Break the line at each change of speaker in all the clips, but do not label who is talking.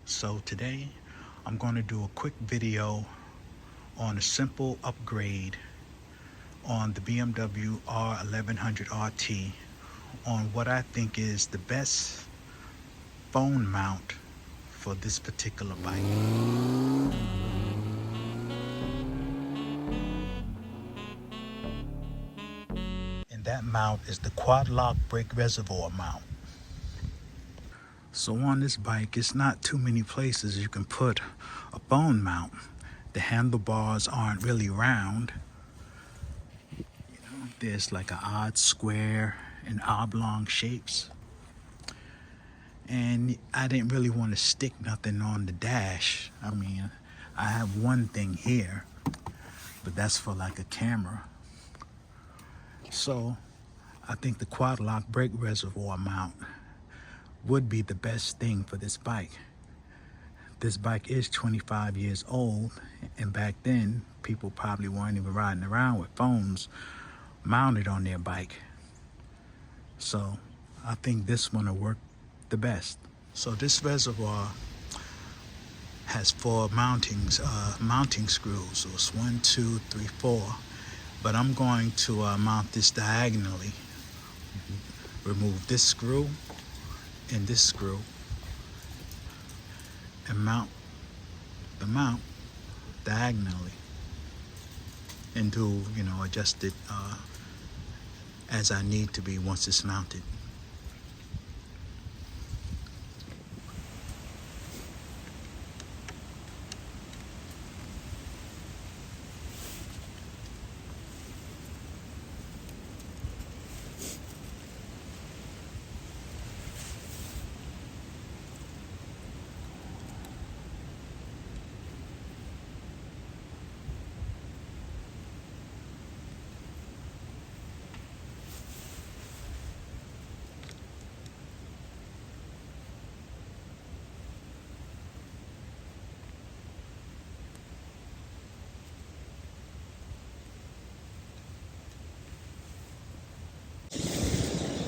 So today I'm going to do a quick video on a simple upgrade on the BMW R1100rt on what I think is the best phone mount for this particular bike. And that mount is the quad lock brake reservoir mount. So on this bike, it's not too many places you can put a phone mount. The handlebars aren't really round. There's like an odd square and oblong shapes. And I didn't really want to stick nothing on the dash. I mean, I have one thing here, but that's for like a camera. So I think the quad lock brake reservoir mount would be the best thing for this bike. This bike is 25 years old, and back then people probably weren't even riding around with phones mounted on their bike. So I think this one will work the best. So this reservoir has four mounting screws. So it's 1, 2, 3, 4. But I'm going to mount this diagonally. Remove this screw and this screw and mount the mount diagonally and do, adjust it as I need to be once it's mounted.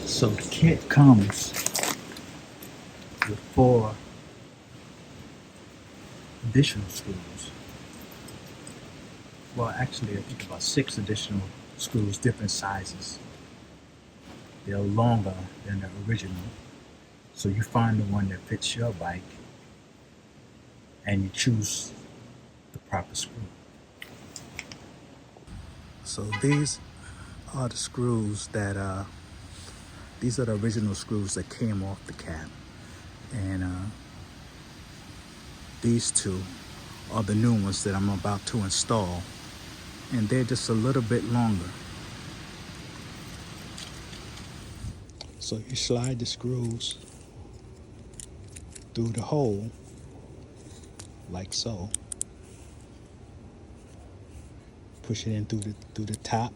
So the kit comes with 4 additional screws. Well, actually, I think about 6 additional screws, different sizes. They're longer than the original. So you find the one that fits your bike and you choose the proper screw. So these are the screws that, these are the original screws that came off the cap. And these 2 are the new ones that I'm about to install. And they're just a little bit longer. So you slide the screws through the hole, like so. Push it in through the top,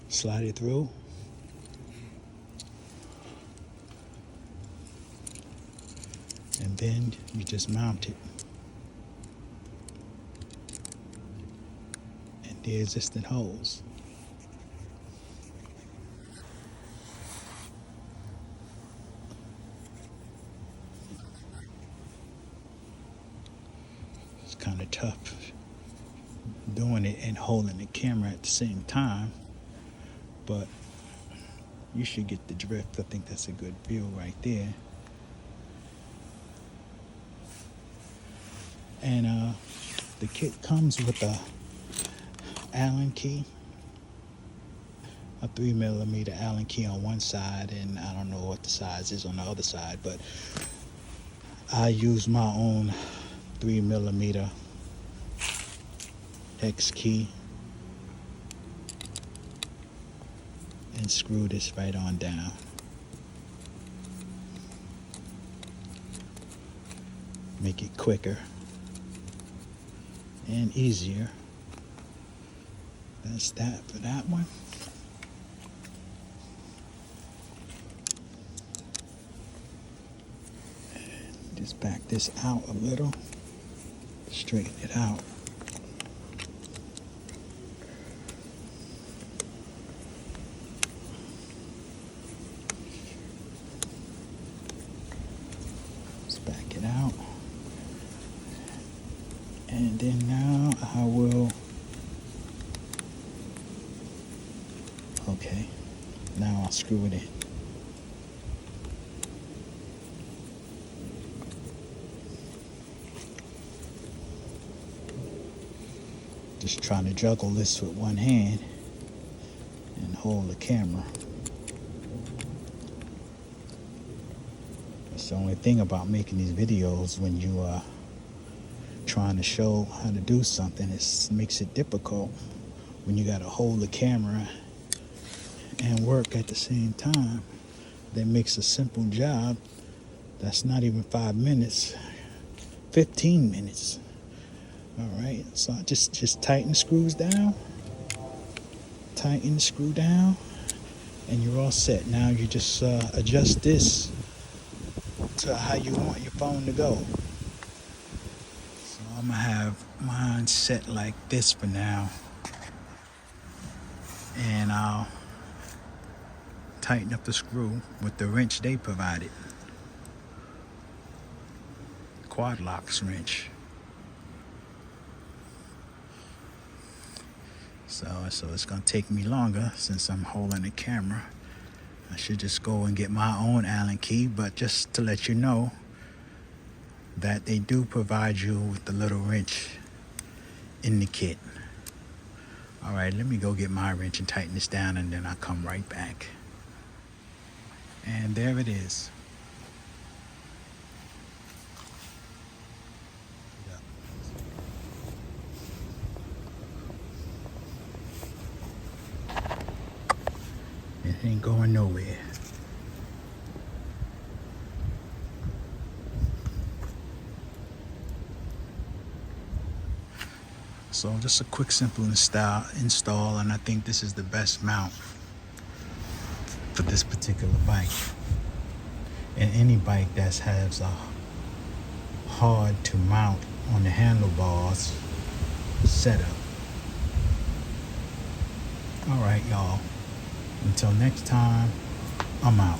slide it through. And then you just mount it. And the existing holes. It's kind of tough doing it and holding the camera at the same time, but you should get the drift. I think that's a good view right there. And the kit comes with a Allen key, a 3mm Allen key on one side, and I don't know what the size is on the other side, but I use my own 3mm X key and screw this right on down. Make it quicker and easier. That's that for that one. And just back this out a little, straighten it out. Let's back it out. And then now I will, okay, now I'll screw it in. Just trying to juggle this with one hand and hold the camera. That's the only thing about making these videos when you are trying to show how to do something. It makes it difficult when you got to hold the camera and work at the same time. That makes a simple job that's not even 5 minutes, 15 minutes. All right, so I just tighten the screws down, tighten the screw down, and you're all set. Now you just adjust this to how you want your phone to go. So I'm gonna have mine set like this for now, and I'll tighten up the screw with the wrench they provided, quad locks wrench. So it's gonna take me longer since I'm holding the camera. I should just go and get my own Allen key, but just to let you know that they do provide you with the little wrench in the kit. All right, let me go get my wrench and tighten this down, and then I'll come right back. And there it is. It ain't going nowhere. So just a quick, simple install, and I think this is the best mount for this particular bike. And any bike that has a hard to mount on the handlebars setup. All right, y'all. Until next time, I'm out.